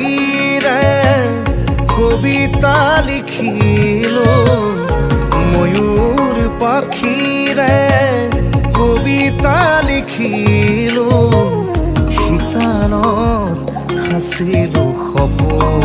পাখিৰে কবিতা লিখিলো, ময়ূৰ পাখিৰে কবিতা লিখিলো, শীতানত সাঁচিলো সপোন।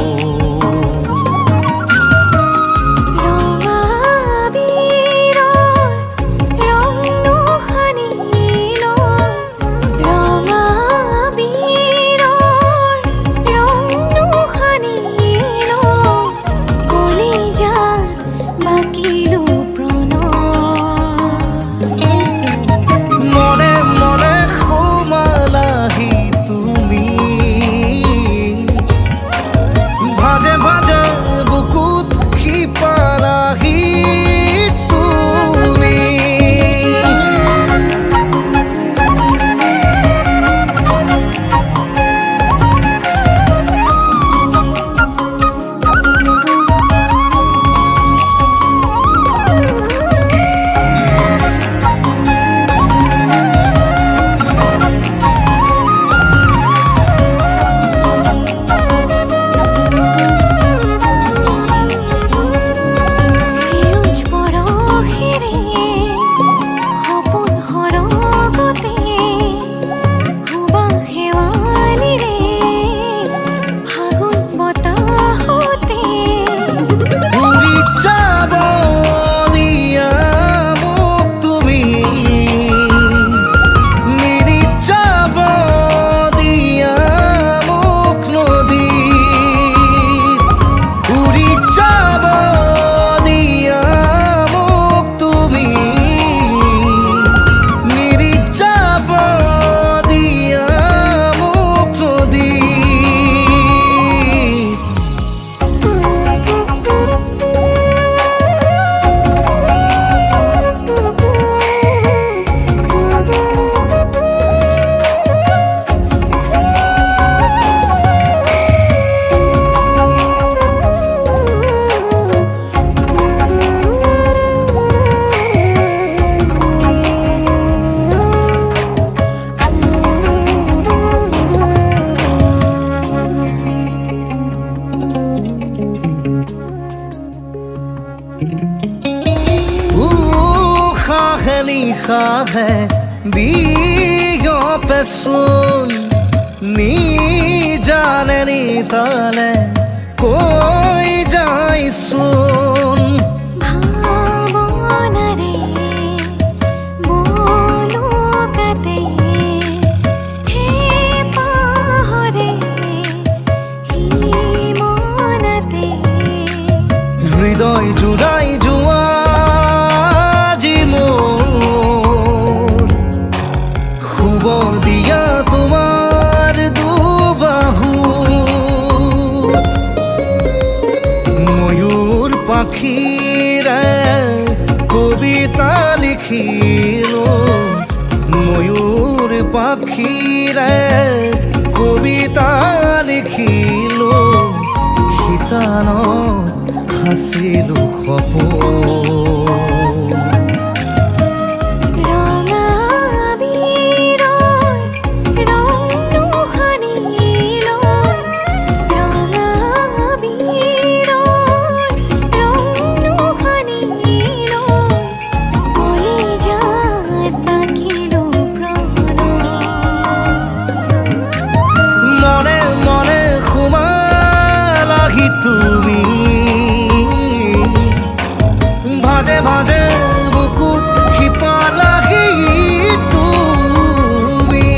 निखाहे बियो पे सुन नी जाने नी ताले कोई जाई सुन भावना रे बोलो कते हे पाहरे ही मनते हृदय जुड़ाई जुआ দিয়া তোমার দুবাহু ময়ূর পাখিরে কবিতা লিখিলো, ময়ূর পাখিরে কবিতা লিখিলো, শীতানত সাঁচিলো সপোন। তুমি ভাজে ভাজে বুকুত শিপা লাগি তুমি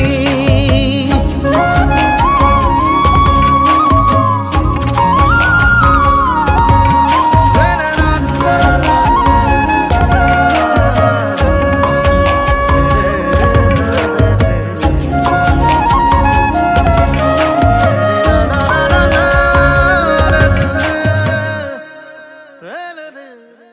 da da